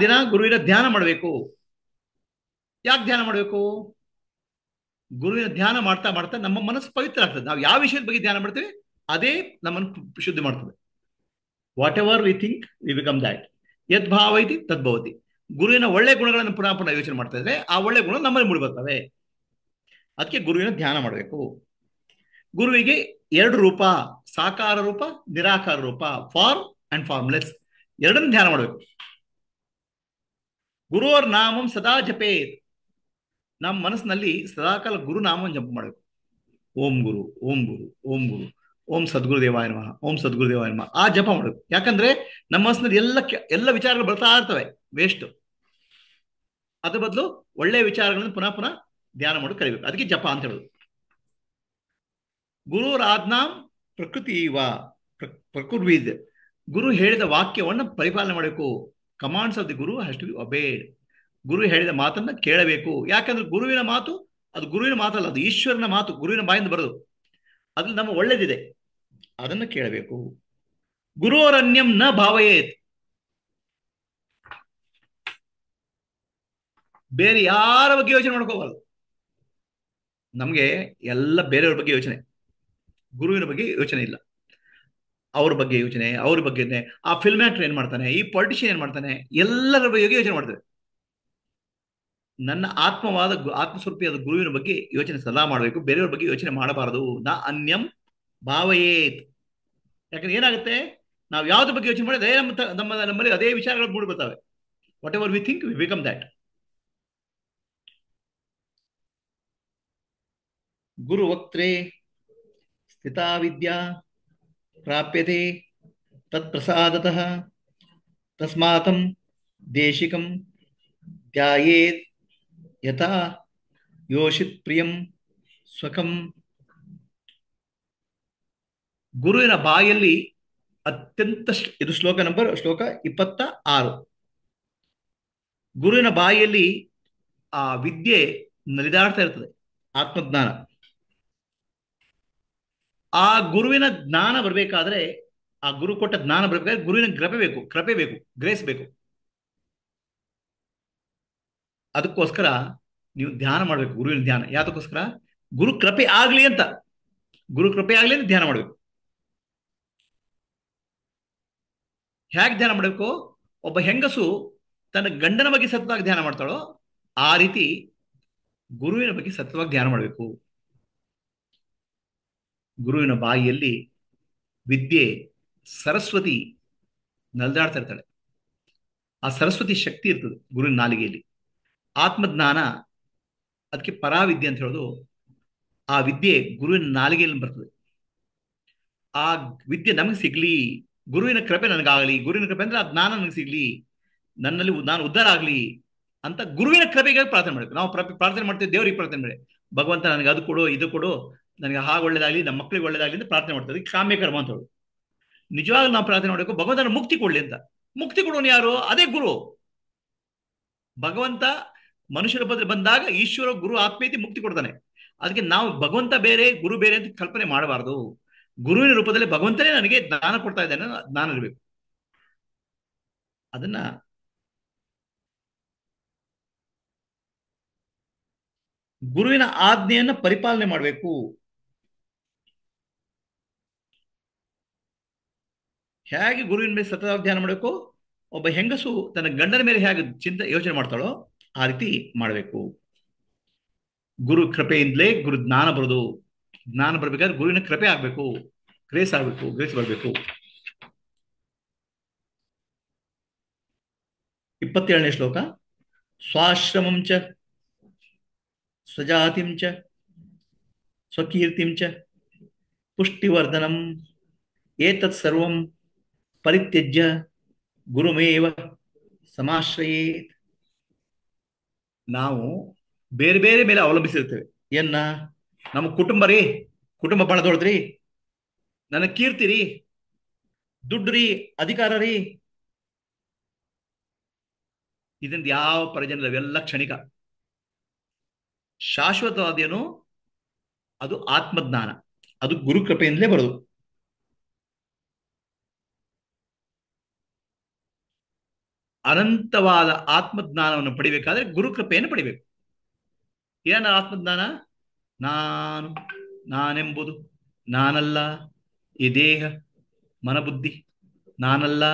ದಿನ ಗುರುವಿನ ಧ್ಯಾನ ಮಾಡಬೇಕು. ಯಾಕೆ ಧ್ಯಾನ ಮಾಡಬೇಕು? ಗುರುವಿನ ಧ್ಯಾನ ಮಾಡ್ತಾ ಮಾಡ್ತಾ ನಮ್ಮ ಮನಸ್ಸು ಪವಿತ್ರ ಆಗ್ತದೆ. ನಾವು ಯಾವ ವಿಷಯದ ಬಗ್ಗೆ ಧ್ಯಾನ ಮಾಡ್ತೇವೆ ಅದೇ ನಮ್ಮನ್ನು ಶುದ್ಧಿ ಮಾಡ್ತದೆ. Whatever we think we become that. ಯದ್ ಭಾವೈತಿ ತದ್ಭವತಿ. ಗುರುವಿನ ಒಳ್ಳೆ ಗುಣಗಳನ್ನು ಪುನಃ ಯೋಚನೆ ಮಾಡ್ತಾ ಇದ್ರೆ ಆ ಒಳ್ಳೆ ಗುಣ ನಮ್ಮಲ್ಲಿ ಮೂಡಿ ಬರ್ತವೆ. ಅದಕ್ಕೆ ಗುರುವಿನ ಧ್ಯಾನ ಮಾಡಬೇಕು. ಗುರುವಿಗೆ 2 ರೂಪ, ಸಾಕಾರ ರೂಪ, ನಿರಾಕಾರ ರೂಪ, ಫಾರ್ಮ್ ಅಂಡ್ ಫಾರ್ಮ್ಲೆಸ್. ಎರಡನ್ನು ಧ್ಯಾನ ಮಾಡಬೇಕು. ಗುರುವರ್ ನಾಮಂ ಸದಾ ಜಪೇತ್. ನಮ್ಮ ಮನಸ್ಸಿನಲ್ಲಿ ಸದಾಕಾಲ ಗುರುನಾಮವನ್ನು ಜಪ ಮಾಡಬೇಕು. ಓಂ ಗುರು, ಓಂ ಗುರು, ಓಂ ಗುರು, ಓಂ ಸದ್ಗುರುದೇವಾಯ ನಮಃ, ಓಂ ಸದ್ಗುರುದೇವಾಯ ನಮಃ. ಆ ಜಪ ಮಾಡಬೇಕು. ಯಾಕಂದ್ರೆ ನಮ್ಮ ಮನಸ್ಸಿನಲ್ಲಿ ಎಲ್ಲ ವಿಚಾರಗಳು ಬರ್ತಾ ಇರ್ತವೆ, ವೇಸ್ಟ್. ಅದ್ರ ಬದಲು ಒಳ್ಳೆಯ ವಿಚಾರಗಳನ್ನು ಪುನಃ ಧ್ಯಾನ ಮಾಡಿ ಕರಿಬೇಕು. ಅದಕ್ಕೆ ಜಪ ಅಂತ ಹೇಳುದು. ಗುರುರಾಜ್ಞಾಂ ಪ್ರಕೃರ್ವೀದ್. ಗುರು ಹೇಳಿದ ವಾಕ್ಯವನ್ನು ಪರಿಪಾಲನೆ ಮಾಡಬೇಕು. Commands of the guru has to be obeyed. ಗುರು ಹೇಳಿದ ಮಾತನ್ನ ಕೇಳಬೇಕು. ಯಾಕಂದ್ರೆ ಗುರುವಿನ ಮಾತು ಅದು ಗುರುವಿನ ಮಾತಲ್ಲ, ಅದು ಈಶ್ವರನ ಮಾತು, ಗುರುವಿನ ಬಾಯಿಂದ ಬರೋದು. ಅದ್ರಲ್ಲಿ ನಮ್ಮ ಒಳ್ಳೇದಿದೆ, ಅದನ್ನು ಕೇಳಬೇಕು. ಗುರುವರನ್ಯಂ ನ ಭಾವಯೇತ್. ಬೇರೆ ಯಾರ ಬಗ್ಗೆ ಯೋಚನೆ ಮಾಡ್ಕೋಬಾರ್ದು. ನಮ್ಗೆ ಎಲ್ಲ ಬೇರೆಯವ್ರ ಬಗ್ಗೆ ಯೋಚನೆ, ಗುರುವಿನ ಬಗ್ಗೆ ಯೋಚನೆ ಇಲ್ಲ. ಅವ್ರ ಬಗ್ಗೆ ಯೋಚನೆ, ಅವ್ರ ಬಗ್ಗೆನೆ. ಆ ಫಿಲ್ಮ್ ಆಕ್ಟರ್ ಏನ್ ಮಾಡ್ತಾನೆ, ಈ ಪೊಲಿಟಿಷಿಯನ್ ಏನ್ ಮಾಡ್ತಾನೆ, ಎಲ್ಲರ ಬಗ್ಗೆ ಯೋಚನೆ ಮಾಡ್ತೇವೆ. ನನ್ನ ಆತ್ಮವಾದ ಆತ್ಮಸ್ವರೂಪಿಯಾದ ಗುರುವಿನ ಬಗ್ಗೆ ಯೋಚನೆ ಸದಾ ಮಾಡಬೇಕು, ಬೇರೆಯವ್ರ ಬಗ್ಗೆ ಯೋಚನೆ ಮಾಡಬಾರದು. ನ ಅನ್ಯಂ ಭಾವಯೇತ್. ಯಾಕಂದ್ರೆ ಏನಾಗುತ್ತೆ, ನಾವು ಯಾವ್ದ್ರ ಬಗ್ಗೆ ಯೋಚನೆ ಮಾಡಿದ್ರೆ ನಮ್ಮಲ್ಲಿ ಅದೇ ವಿಚಾರಗಳು ಮೂಡಿ ಬರ್ತವೆ. Whatever we think we become that. ಗುರು ವಕ್ತ್ರೆ ಸ್ಥಿತಾ ವಿದ್ಯಾ ಪ್ರಾಪ್ಯತೆ ತತ್ಪ್ರಸಾದತಃ ತಸ್ಮಾತಂ ದೇಶಿಕಂ ಧ್ಯಾಯೇತ್ ಯಥಾ ಯೋಷಿತ್ ಪ್ರಿಯಂ ಸ್ವಕಂ. ಗುರುವಿನ ಬಾಯಲ್ಲಿ ಅತ್ಯಂತ ಇದು ಶ್ಲೋಕ 26. ಗುರುವಿನ ಬಾಯಲ್ಲಿ ಆ ವಿದ್ಯೆ ನಲಿದಾಡ್ತಾ ಇರ್ತದೆ, ಆತ್ಮಜ್ಞಾನ. ಆ ಗುರುವಿನ ಜ್ಞಾನ ಬರಬೇಕಾದ್ರೆ, ಆ ಗುರು ಕೊಟ್ಟ ಜ್ಞಾನ ಬರಬೇಕಾದ್ರೆ ಗುರುವಿನ ಕೃಪೆ ಬೇಕು, ಗ್ರೇಸ್ ಬೇಕು. ಅದಕ್ಕೋಸ್ಕರ ನೀವು ಧ್ಯಾನ ಮಾಡಬೇಕು, ಗುರುವಿನ ಧ್ಯಾನ. ಯಾತಕ್ಕೋಸ್ಕರ? ಗುರು ಕೃಪೆ ಆಗ್ಲಿ ಅಂತ, ಗುರು ಕೃಪೆ ಆಗ್ಲಿ ಅಂತ ಧ್ಯಾನ ಮಾಡಬೇಕು. ಹೇಗೆ ಧ್ಯಾನ ಮಾಡಬೇಕು? ಒಬ್ಬ ಹೆಂಗಸು ತನ್ನ ಗಂಡನ ಬಗ್ಗೆ ಸತತವಾಗಿ ಧ್ಯಾನ ಮಾಡ್ತಾಳೋ ಆ ರೀತಿ ಗುರುವಿನ ಬಗ್ಗೆ ಸತತವಾಗಿ ಧ್ಯಾನ ಮಾಡಬೇಕು. ಗುರುವಿನ ಬಾಯಿಯಲ್ಲಿ ವಿದ್ಯೆ ಸರಸ್ವತಿ ನಲ್ದಾಡ್ತಾ ಇರ್ತಾಳೆ. ಆ ಸರಸ್ವತಿ ಶಕ್ತಿ ಇರ್ತದೆ ಗುರುವಿನ ನಾಲಿಗೆಯಲ್ಲಿ. ಆತ್ಮಜ್ಞಾನ, ಅದಕ್ಕೆ ಪರಾವಿದ್ಯೆ ಅಂತ ಹೇಳೋದು. ಆ ವಿದ್ಯೆ ಗುರುವಿನ ನಾಲಿಗೆಯಲ್ಲಿ ಬರ್ತದೆ. ಆ ವಿದ್ಯೆ ನಮಗೆ ಸಿಗ್ಲಿ, ಗುರುವಿನ ಕೃಪೆ ನನಗಾಗಲಿ. ಗುರುವಿನ ಕೃಪೆ ಅಂದ್ರೆ ಆ ಜ್ಞಾನ ನನಗೆ ಸಿಗ್ಲಿ, ನನ್ನಲ್ಲಿ ನಾನು ಉದ್ಧಾರ ಆಗ್ಲಿ ಅಂತ ಗುರುವಿನ ಕೃಪೆಗೆ ಪ್ರಾರ್ಥನೆ ಮಾಡಬೇಕು. ನಾವು ಪ್ರಾರ್ಥನೆ ಮಾಡ್ತೇವೆ, ದೇವರಿಗೆ ಪ್ರಾರ್ಥನೆ ಮಾಡಿ, ಭಗವಂತ ನನಗೆ ಅದು ಕೊಡು, ಇದು ಕೊಡು, ನನಗೆ ಹಾಗೆ ಒಳ್ಳೇದಾಗ್ಲಿ, ನಮ್ಮ ಮಕ್ಕಳಿಗೆ ಒಳ್ಳೇದಾಗ್ಲಿ ಅಂತ ಪ್ರಾರ್ಥನೆ ಮಾಡ್ತೇವೆ. ಕಾಮ್ಯ ಕರ್ಮ ಅಂತ ಹೇಳು. ನಿಜವಾಗ್ಲೂ ನಾವು ಪ್ರಾರ್ಥನೆ ಮಾಡಬೇಕು, ಭಗವಂತನ ಮುಕ್ತಿ ಕೊಡ್ಲಿ ಅಂತ. ಮುಕ್ತಿ ಕೊಡೋನು ಯಾರು? ಅದೇ ಗುರು. ಭಗವಂತ ಮನುಷ್ಯರ ಬದಲು ಬಂದಾಗ ಈಶ್ವರ ಗುರು ಆತ್ಮೀಯತೆ ಮುಕ್ತಿ ಕೊಡ್ತಾನೆ. ಅದಕ್ಕೆ ನಾವು ಭಗವಂತ ಬೇರೆ ಗುರು ಬೇರೆ ಅಂತ ಕಲ್ಪನೆ ಮಾಡಬಾರ್ದು. ಗುರುವಿನ ರೂಪದಲ್ಲಿ ಭಗವಂತನೇ ನನಗೆ ಜ್ಞಾನ ಕೊಡ್ತಾ ಇದ್ದಾನೆ, ಜ್ಞಾನ ಇರಬೇಕು. ಅದನ್ನ ಗುರುವಿನ ಆಜ್ಞೆಯನ್ನ ಪರಿಪಾಲನೆ ಮಾಡಬೇಕು. ಹೇಗೆ ಗುರುವಿನ ಮೇಲೆ ಸತತ ಧ್ಯಾನ ಮಾಡಬೇಕು? ಒಬ್ಬ ಹೆಂಗಸು ತನ್ನ ಗಂಡನ ಮೇಲೆ ಹೇಗೆ ಯೋಚನೆ ಮಾಡ್ತಾಳೋ ಆ ರೀತಿ ಮಾಡಬೇಕು. ಗುರು ಕೃಪೆಯಿಂದಲೇ ಗುರು ಜ್ಞಾನ ಬರೋದು. ಜ್ಞಾನ ಬರ್ಬೇಕಾದ್ರೆ ಗುರುವಿನ ಕೃಪೆ ಆಗ್ಬೇಕು, ಗ್ರೇಸ್ ಆಗ್ಬೇಕು, ಗ್ರೇಸ್ ಬರಬೇಕು. 27ನೇ ಶ್ಲೋಕ. ಸ್ವಾಶ್ರಮಂ ಚ ಸ್ವಜಾತಿಂ ಚ ಸ್ವಕೀರ್ತಿಂ ಚ ಪುಷ್ಟಿವರ್ಧನಂ ಏತತ್ ಸರ್ವಂ ಪರಿತ್ಯಜ್ಯ ಗುರುಮೇವ ಸಮಾಶ್ರಯೇತ್. ನಾವು ಬೇರೆ ಬೇರೆ ಮೇಲೆ ಅವಲಂಬಿಸಿರ್ತೇವೆ. ಏನ್ನ? ನಮ್ಮ ಕುಟುಂಬ ರೀ, ಕುಟುಂಬ ಬಹಳ ದೊಡ್ಡದ್ರಿ, ನನ್ನ ಕೀರ್ತಿ ರೀ, ದುಡ್ಡು ರೀ, ಅಧಿಕಾರ ರೀ. ಇದರಿಂದ ಯಾವ ಪ್ರಯೋಜನ? ಇವೆಲ್ಲ ಕ್ಷಣಿಕ. ಶಾಶ್ವತವಾದೇನು? ಅದು ಆತ್ಮಜ್ಞಾನ, ಅದು ಗುರು ಕೃಪೆಯಿಂದಲೇ ಬರೋದು. ಅನಂತವಾದ ಆತ್ಮಜ್ಞಾನವನ್ನು ಪಡಿಬೇಕಾದ್ರೆ ಗುರು ಕೃಪೆಯನ್ನು ಪಡಿಬೇಕು. ಏನ ಆತ್ಮಜ್ಞಾನ? ನಾನೆಂಬುದು ನಾನಲ್ಲ, ಈ ದೇಹ ಮನಬುದ್ಧಿ ನಾನಲ್ಲ,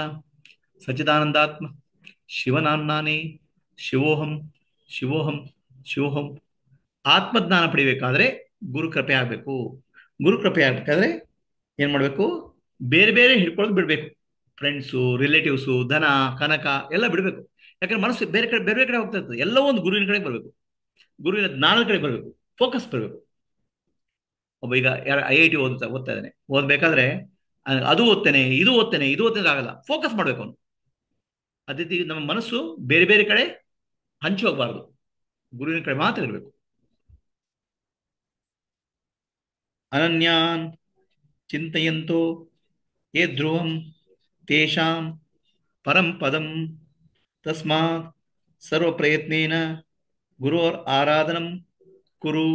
ಸಚ್ಚಿದಾನಂದಾತ್ಮ ಶಿವನಾನೇ, ಶಿವೋಹಂ ಶಿವೋಹಂ ಶಿವೋಹಂ. ಆತ್ಮಜ್ಞಾನ ಪಡಿಬೇಕಾದ್ರೆ ಗುರು ಕೃಪೆ ಆಗ್ಬೇಕು. ಗುರು ಕೃಪೆ ಆಗ್ಬೇಕಾದ್ರೆ ಏನ್ ಮಾಡ್ಬೇಕು? ಬೇರೆ ಬೇರೆ ಹಿಡ್ಕೊಳ್ಳೋದು ಬಿಡ್ಬೇಕು. ಫ್ರೆಂಡ್ಸು, ರಿಲೇಟಿವ್ಸು, ಧನ ಕನಕ ಎಲ್ಲ ಬಿಡಬೇಕು. ಯಾಕಂದ್ರೆ ಮನಸ್ಸು ಬೇರೆ ಕಡೆ ಬೇರೆ ಬೇರೆ ಕಡೆ ಹೋಗ್ತಾ ಇರ್ತದೆ. ಎಲ್ಲವೂ ಒಂದು ಗುರುವಿನ ಕಡೆ ಬರಬೇಕು, ಗುರುವಿನ ಜ್ಞಾನದ ಕಡೆ ಬರಬೇಕು, ಫೋಕಸ್ ಬರಬೇಕು. ಒಬ್ಬ ಈಗ IIT ಓದ್ತಾ ಇದ್ದಾನೆ, ಓದ್ಬೇಕಾದ್ರೆ ಅದು ಓದ್ತೇನೆ, ಇದು ಓದ್ತೇನೆ, ಇದು ಓದ್ತೇನೆ ಆಗಲ್ಲ. ಫೋಕಸ್ ಮಾಡ್ಬೇಕು ಅವನು. ಅದೇ ರೀತಿ ನಮ್ಮ ಮನಸ್ಸು ಬೇರೆ ಬೇರೆ ಕಡೆ ಹಂಚಿ ಹೋಗಬಾರ್ದು, ಗುರುವಿನ ಕಡೆ ಮಾತ್ರ ಇರಬೇಕು. ಅನನ್ಯಾನ್ ಚಿಂತೆಯಂತೋ ಯೇ ಧ್ರುವಂ ತೇಷಾಂ ಪರಂ ಪದಂ ತಸ್ಮಾತ್ ಸರ್ವ ಪ್ರಯತ್ನೇನ ಗುರೋರ್ ಆರಾಧನಂ ಕುರು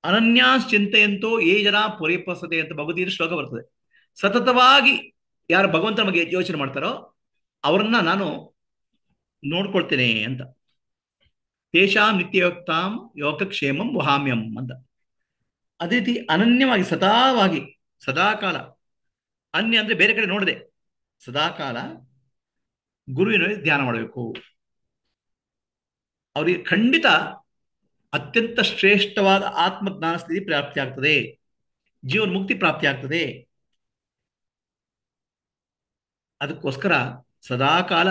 ಅನನ್ಯಾಸ್ ಚಿಂತೆಯಂತೋ ಯೇ ಜನ ಪರಿಪಸತೆ ಅಂತ ಭಗವದ್ಗೀತೆ ಶ್ಲೋಕ ಬರ್ತದೆ. ಸತತವಾಗಿ ಯಾರು ಭಗವಂತನ ಬಗ್ಗೆ ಯೋಚನೆ ಮಾಡ್ತಾರೋ ಅವರನ್ನ ನಾನು ನೋಡ್ಕೊಳ್ತೇನೆ ಅಂತ. ತೇಷಾಂ ನಿತ್ಯಯೋಕ್ತಾಂ ಯೋಗಕ್ಷೇಮಂ ವಹಾಮ್ಯಂ ಅಂತ. ಅದೇ ರೀತಿ ಅನನ್ಯವಾಗಿ ಸದಾವಾಗಿ ಸದಾಕಾಲ, ಅನ್ಯ ಅಂದ್ರೆ ಬೇರೆ ಕಡೆ ನೋಡದೆ ಸದಾಕಾಲ ಗುರುವಿನ ಧ್ಯಾನ ಮಾಡಬೇಕು. ಅವರಿಗೆ ಖಂಡಿತ ಅತ್ಯಂತ ಶ್ರೇಷ್ಠವಾದ ಆತ್ಮಜ್ಞಾನ ಸ್ಥಿತಿ ಪ್ರಾಪ್ತಿ ಆಗ್ತದೆ, ಜೀವನ ಮುಕ್ತಿ ಪ್ರಾಪ್ತಿ ಆಗ್ತದೆ. ಅದಕ್ಕೋಸ್ಕರ ಸದಾಕಾಲ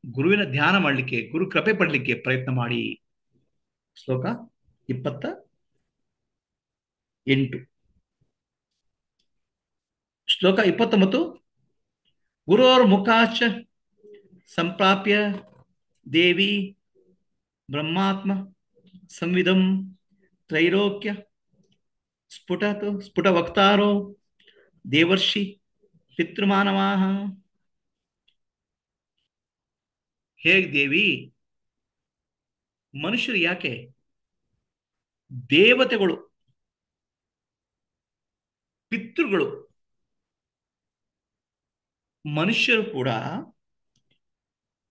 ಗುರುವಿನ ಧ್ಯಾನ ಮಾಡಲಿಕ್ಕೆ, ಗುರು ಕೃಪೆ ಪಡಲಿಕ್ಕೆ ಪ್ರಯತ್ನ ಮಾಡಿ. ಶ್ಲೋಕ 28. ಶ್ಲೋಕ 29. ಗುರೋರ್ ಮುಖಾಚ ಸಂಪ್ರಾಪ್ಯ ದೇವಿ ಬ್ರಹ್ಮಾತ್ಮ ಸಂವಿದಂ ತ್ರೈಲೋಕ್ಯ ಸ್ಫುಟ ವಕ್ತಾರೋ ದೇವರ್ಷಿ ಪಿತೃಮಾನವಾಹ. ಹೇಗೆ ದೇವಿ, ಮನುಷ್ಯರು ಯಾಕೆ ದೇವತೆಗಳು ಪಿತೃಗಳು ಮನುಷ್ಯರು ಕೂಡ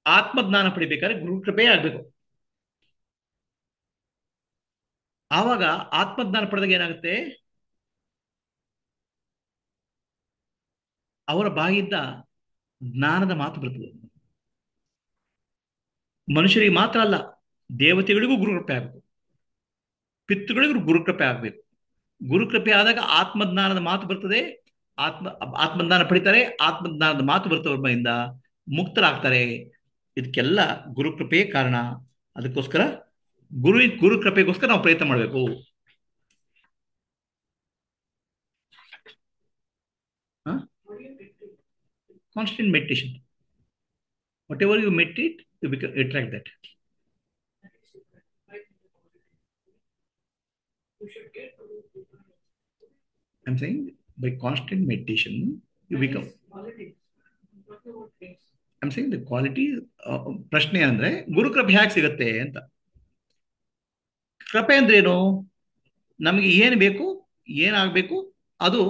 ಆತ್ಮಜ್ಞಾನ ಪಡಿಬೇಕಾದ್ರೆ ಗುರು ಕೃಪೆ ಆಗ್ಬೇಕು. ಆವಾಗ ಆತ್ಮಜ್ಞಾನ ಪಡೆದಾಗ ಏನಾಗುತ್ತೆ, ಅವರ ಬಾಯಿಯಿಂದ ಜ್ಞಾನದ ಮಾತು ಬರ್ತದೆ. ಮನುಷ್ಯರಿಗೆ ಮಾತ್ರ ಅಲ್ಲ, ದೇವತೆಗಳಿಗೂ ಗುರುಕೃಪೆ ಆಗಬೇಕು, ಪಿತೃಗಳಿಗೂ ಗುರುಕೃಪೆ ಆಗಬೇಕು. ಗುರುಕೃಪೆ ಆದಾಗ ಆತ್ಮಜ್ಞಾನದ ಮಾತು ಬರ್ತದೆ. ಆತ್ಮಜ್ಞಾನ ಪಡಿತಾರೆ, ಆತ್ಮಜ್ಞಾನದ ಮಾತು ಬರ್ತವ್ರ ಬಾಯಿಂದ ಮುಕ್ತರಾಗ್ತಾರೆ. ಇದಕ್ಕೆಲ್ಲ ಗುರುಕೃಪೆಯೇ ಕಾರಣ. ಅದಕ್ಕೋಸ್ಕರ ಗುರುಕೃಪೆಗೋಸ್ಕರ ನಾವು ಪ್ರಯತ್ನ ಮಾಡಬೇಕು. Constant meditation. Whatever you meditate, you attract that. I'm saying by constant meditation, you become. I'm saying the quality. ಪ್ರಶ್ನೆ ಅಂದ್ರೆ ಗುರು ಕೃಪೆ ಹೇಗೆ ಸಿಗುತ್ತೆ ಅಂತ. ಕೃಪೆ ಅಂದ್ರೆ ಏನು? ನಮಗೆ ಏನು ಬೇಕು, ಏನಾಗಬೇಕು, ಅದು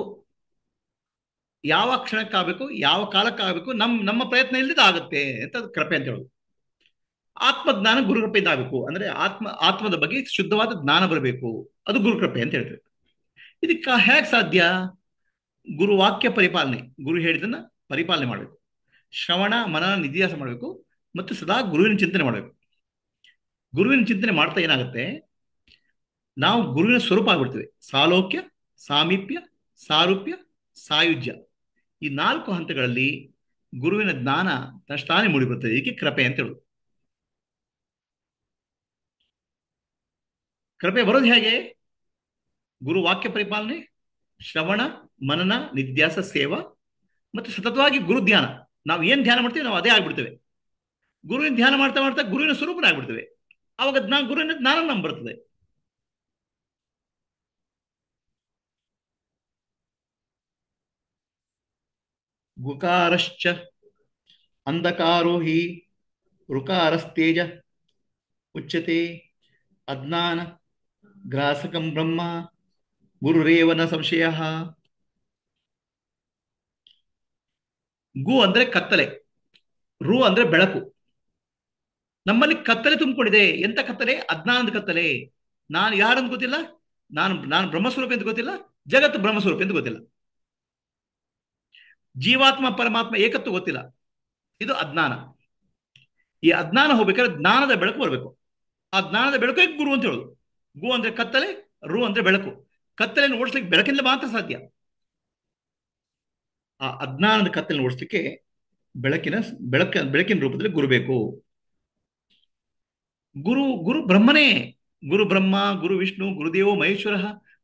ಯಾವ ಕ್ಷಣಕ್ಕಾಗಬೇಕು, ಯಾವ ಕಾಲಕ್ಕಾಗಬೇಕು, ನಮ್ಮ ಪ್ರಯತ್ನ ಇಲ್ಲದ ಆಗುತ್ತೆ ಅಂತ ಕೃಪೆ ಅಂತ ಹೇಳೋದು. ಆತ್ಮಜ್ಞಾನ ಗುರುಕೃಪೆಯಿಂದ ಆಗಬೇಕು ಅಂದ್ರೆ ಆತ್ಮದ ಬಗ್ಗೆ ಶುದ್ಧವಾದ ಜ್ಞಾನ ಬರಬೇಕು, ಅದು ಗುರುಕೃಪೆ ಅಂತ ಹೇಳ್ತೇವೆ. ಇದಕ್ಕೆ ಹೇಗೆ ಸಾಧ್ಯ? ಗುರು ವಾಕ್ಯ ಪರಿಪಾಲನೆ, ಗುರು ಹೇಳಿದನ್ನ ಪರಿಪಾಲನೆ ಮಾಡಬೇಕು, ಶ್ರವಣ ಮನನ ನಿಧಿಯಾಸ ಮಾಡಬೇಕು, ಮತ್ತು ಸದಾ ಗುರುವಿನ ಚಿಂತನೆ ಮಾಡಬೇಕು. ಗುರುವಿನ ಚಿಂತನೆ ಮಾಡ್ತಾ ಏನಾಗುತ್ತೆ, ನಾವು ಗುರುವಿನ ಸ್ವರೂಪ ಆಗ್ಬಿಡ್ತೇವೆ. ಸಾಲೋಕ್ಯ, ಸಾಮೀಪ್ಯ, ಸಾರೂಪ್ಯ, ಸಾಯುಜ್ಯ, ಈ 4 ಹಂತಗಳಲ್ಲಿ ಗುರುವಿನ ಜ್ಞಾನ ತಷ್ಟಾನೆ ಮೂಡಿಬರುತ್ತದೆ. ಇದಕ್ಕೆ ಕೃಪೆ ಅಂತ ಹೇಳುದು. ಕೃಪೆ ಬರೋದು ಹೇಗೆ? ಗುರು ವಾಕ್ಯ ಪರಿಪಾಲನೆ, ಶ್ರವಣ ಮನನ ನಿಧ್ಯಾಸ ಸೇವಾ, ಮತ್ತು ಸತತವಾಗಿ ಗುರು ಧ್ಯಾನ. ನಾವು ಏನ್ ಧ್ಯಾನ ಮಾಡ್ತೀವಿ ನಾವು ಅದೇ ಆಗ್ಬಿಡ್ತೇವೆ. ಗುರುವಿನ ಧ್ಯಾನ ಮಾಡ್ತಾ ಮಾಡ್ತಾ ಗುರುವಿನ ಸ್ವರೂಪನ ಆಗ್ಬಿಡ್ತೇವೆ. ಅವಾಗ ಗುರುವಿನ ಜ್ಞಾನ ನಮ್ಗೆ ಬರ್ತದೆ. ಗುಕಾರಶ್ಚ ಅಂಧಕಾರೋ ಹಿ ಋಕಾರಸ್ತೇಜ ಉಚ್ಯತೆ ಅಜ್ಞಾನ ಗ್ರಾಸಕಂ ಬ್ರಹ್ಮ ಗುರುರೇವನ ಸಂಶಯ. ಗು ಅಂದ್ರೆ ಕತ್ತಲೆ, ರು ಅಂದ್ರೆ ಬೆಳಕು. ನಮ್ಮಲ್ಲಿ ಕತ್ತಲೆ ತುಂಬಿಕೊಂಡಿದೆ. ಎಂತ ಕತ್ತಲೆ? ಅಜ್ಞಾನದ ಕತ್ತಲೆ. ನಾನು ಯಾರಂತ ಗೊತ್ತಿಲ್ಲ, ನಾನು ಬ್ರಹ್ಮಸ್ವರೂಪ ಅಂತ ಗೊತ್ತಿಲ್ಲ, ಜಗತ್ತು ಬ್ರಹ್ಮಸ್ವರೂಪ ಅಂತ ಗೊತ್ತಿಲ್ಲ, ಜೀವಾತ್ಮ ಪರಮಾತ್ಮ ಏಕತ್ವ ಗೊತ್ತಿಲ್ಲ. ಇದು ಅಜ್ಞಾನ. ಈ ಅಜ್ಞಾನ ಹೋಗ್ಬೇಕಾದ್ರೆ ಜ್ಞಾನದ ಬೆಳಕು ಬರಬೇಕು. ಆ ಜ್ಞಾನದ ಬೆಳಕು ಗುರು ಅಂತ ಹೇಳುದು. ಗು ಅಂದ್ರೆ ಕತ್ತಲೆ, ರು ಅಂದ್ರೆ ಬೆಳಕು. ಕತ್ತಲೆಯನ್ನು ಓಡಿಸ್ಲಿಕ್ಕೆ ಬೆಳಕಿಂದ ಮಾತ್ರ ಸಾಧ್ಯ. ಆ ಅಜ್ಞಾನದ ಕತ್ತಲೆಯನ್ನು ಓಡಿಸ್ಲಿಕ್ಕೆ ಬೆಳಕಿನ ರೂಪದಲ್ಲಿ ಗುರು ಬೇಕು. ಗುರು ಬ್ರಹ್ಮನೇ. ಗುರು ಬ್ರಹ್ಮ, ಗುರು ವಿಷ್ಣು, ಗುರುದೇವೋ ಮಹೇಶ್ವರ,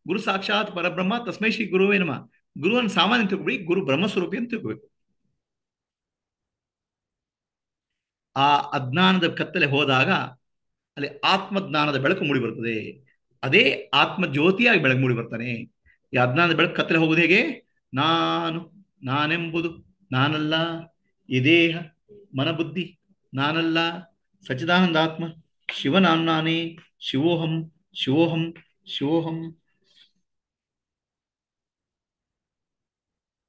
ಗುರು ಸಾಕ್ಷಾತ್ ಪರಬ್ರಹ್ಮ ತಸ್ಮೈ ಶ್ರೀ ಗುರುವೇ ನಮಃ. ಗುರುವನ್ನು ಸಾಮಾನ್ಯ ತಿಳ್ಕೊಬಿಡಿ, ಗುರು ಬ್ರಹ್ಮಸ್ವರೂಪಿ ಅಂತ ತಿಳ್ಕೋಬೇಕು. ಆ ಅಜ್ಞಾನದ ಕತ್ತಲೆ ಹೋದಾಗ ಅಲ್ಲಿ ಆತ್ಮಜ್ಞಾನದ ಬೆಳಕು ಮೂಡಿ ಬರ್ತದೆ. ಅದೇ ಆತ್ಮ ಜ್ಯೋತಿಯಾಗಿ ಬೆಳಕು ಮೂಡಿ ಬರ್ತಾನೆ. ಈ ಅಜ್ಞಾನದ ಬೆಳಕು ಕತ್ತಲೆ ಹೋಗುವುದು ಹೇಗೆ? ನಾನೆಂಬುದು ನಾನಲ್ಲ, ಈ ದೇಹ ಮನಬುದ್ಧಿ ನಾನಲ್ಲ ಸಚ್ಚಿದಾನಂದಾತ್ಮ ಶಿವನಾಮ್ನಾನೇ ಶಿವೋಹಂ ಶಿವೋಹಂ ಶಿವೋಹಂ.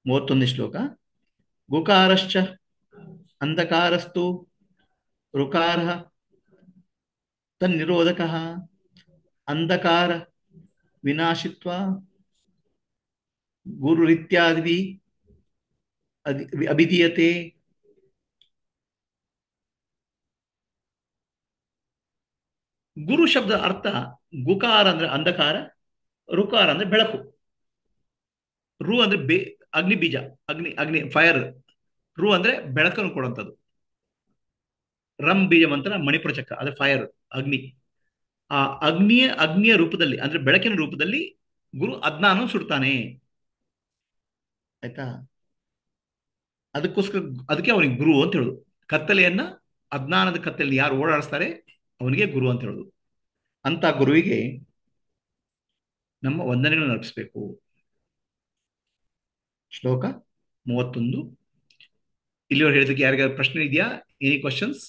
31ನೇ ಶ್ಲೋಕ. ಗುಕಾರಶ್ಚ ಅಂಧಕಾರಸ್ತು ಋಕಾರ ತನ್ನಿರೋಧಕ ಅಂಧಕಾರ ವಿನಾಶಿತ್ವ ಗುರುರಿತ್ಯಾದಿ ಅಭಿಧೀಯತೆ. ಗುರು ಶಬ್ದ ಅರ್ಥ ಗುಕಾರ ಅಂದ್ರೆ ಅಂಧಕಾರ, ರುಕಾರ ಅಂದ್ರೆ ಬೆಳಕು, ರು ಅಂದ್ರೆ ಅಗ್ನಿ ಬೀಜ, ಅಗ್ನಿ ಅಗ್ನಿ ಫೈರ್. ರು ಅಂದ್ರೆ ಬೆಳಕನ್ನು ಕೊಡುವಂಥದ್ದು. ರಂ ಬೀಜ ಮಂತ್ರ ಮಣಿಪುರ ಚಕ್ರ ಅಂದ್ರೆ ಫೈರ್, ಅಗ್ನಿ. ಆ ಅಗ್ನಿಯ ರೂಪದಲ್ಲಿ ಅಂದ್ರೆ ಬೆಳಕಿನ ರೂಪದಲ್ಲಿ ಗುರು ಅಜ್ಞಾನ ಸುಡ್ತಾನೆ. ಆಯ್ತಾ? ಅದಕ್ಕೋಸ್ಕರ ಅದಕ್ಕೆ ಅವನಿಗೆ ಗುರು ಅಂತ ಹೇಳುದು. ಕತ್ತಲೆಯನ್ನ, ಅಜ್ಞಾನದ ಕತ್ತಲೆಯಲ್ಲಿ ಯಾರು ಓಡಾಡಿಸ್ತಾರೆ ಅವನಿಗೆ ಗುರು ಅಂತ ಹೇಳುದು. ಅಂತ ಗುರುವಿಗೆ ನಮ್ಮ ವಂದನೆಗಳನ್ನು ಅರ್ಪಿಸಬೇಕು. ಶ್ಲೋಕ 31. ಇಲ್ಲಿವರೆಗೆ ಹೇಳಿದಕ್ಕೆ ಯಾರಿಗಾದ್ರು ಪ್ರಶ್ನೆ ಇದೆಯಾ? Any questions?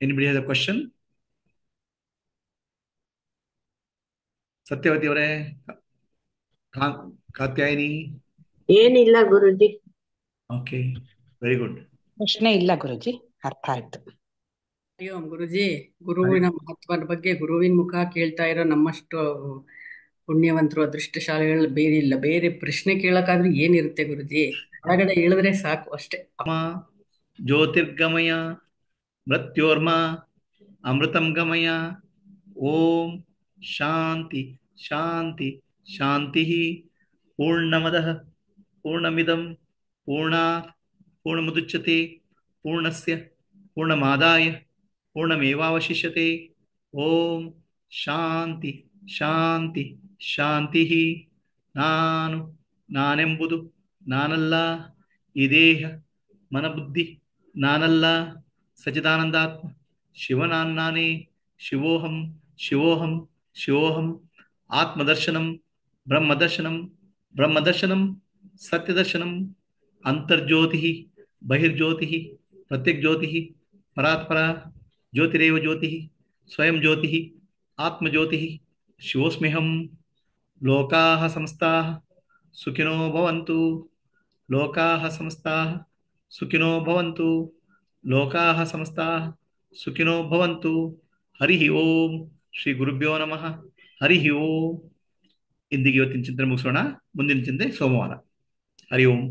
Anybody has a question? Satyavati ಅವರೇ, ಕಾತ್ಯಾಯಿನಿ? ಏನಿಲ್ಲ ಗುರುಜಿ. Okay, very good. ಪ್ರಶ್ನೆ ಇಲ್ಲ ಗುರುಜಿ, ಅರ್ಥ ಆಯ್ತು. ಅಯ್ಯೋ ಗುರುಜಿ, ಗುರುವಿನ ಮಹತ್ವದ ಬಗ್ಗೆ ಗುರುವಿನ ಮುಖ ಕೇಳ್ತಾ ಇರೋ ನಮ್ಮಷ್ಟು ಪುಣ್ಯವಂತರು ಅದೃಷ್ಟಶಾಲಿಗಳು ಬೇರೆ ಇಲ್ಲ. ಬೇರೆ ಪ್ರಶ್ನೆ ಕೇಳಕ್ಕಾದ್ರೂ ಏನಿರುತ್ತೆ ಗುರುಜಿ? ಹೊರಗಡೆ ಇಳಿದ್ರೆ ಸಾಕು ಅಷ್ಟೇ. ಜ್ಯೋತಿರ್ಗಮಯ ಮೃತ್ಯೋರ್ಮ ಅಮೃತಂ ಗಮಯ. ಓಂ ಶಾಂತಿ ಶಾಂತಿ ಶಾಂತಿ. ಪೂರ್ಣಮದಃ ಪೂರ್ಣಮಿದಂ ಪೂರ್ಣಾತ್ ಪೂರ್ಣಮುದಚ್ಯತೆ ಪೂರ್ಣಸ್ಯ ಪೂರ್ಣಮಾದಾಯ ಪೂರ್ಣಮೇವಾವಶಿಷ್ಯತೆ. ಓಂ ಶಾಂತಿ ಶಾಂತಿ ಶಾಂತಿ. ನಾನೆಂಬುದು ನಾನಲ್ಲ, ಈ ದೇಹ ಮನಬುದ್ಧಿ ನಾನಲ್ಲ, ಸಚ್ಚಿದಾನಂದಾತ್ಮ ಶಿವನಾನ್ನಾನೇ ಶಿವೋಹಂ ಶಿವೋಹಂ ಶಿವೋಹಂ. ಆತ್ಮದರ್ಶನಂ ಬ್ರಹ್ಮದರ್ಶನಂ ಬ್ರಹ್ಮದರ್ಶನಂ ಸತ್ಯದರ್ಶನಂ. ಅಂತರ್ಜ್ಯೋತಿ ಬಹಿರ್ಜ್ಯೋತಿ ಪ್ರತ್ಯಗ್ಜ್ಯೋತಿ ಪರಾತ್ಪರ ಜ್ಯೋತಿರೇವ ಜ್ಯೋತಿ ಸ್ವಯಂ ಜ್ಯೋತಿ ಆತ್ಮಜ್ಯೋತಿ ಶಿವೋಸ್ಮ್ಯಹಂ. ಲೋಕಾಃ ಸಮಸ್ತಾಃ ಸುಖಿನೋ ಭವಂತು. ಲೋಕಾಃ ಸಮಸ್ತಾಃ ಸುಖಿನೋ ಭವಂತು. ಲೋಕಾಃ ಸಮಸ್ತಾಃ ಸುಖಿನೋ ಭವಂತು. ಹರಿ ಓಂ. ಶ್ರೀ ಗುರುಭ್ಯೋ ನಮಃ. ಹರಿ ಓಂ. ಇಂದಿಗೆ ಇವತ್ತಿನ ಚಿಂತನೆ ಮುಗಿಸೋಣ. ಮುಂದಿನ ಚಿಂತೆ ಸೋಮವಾರ. ಹರಿ ಓಂ.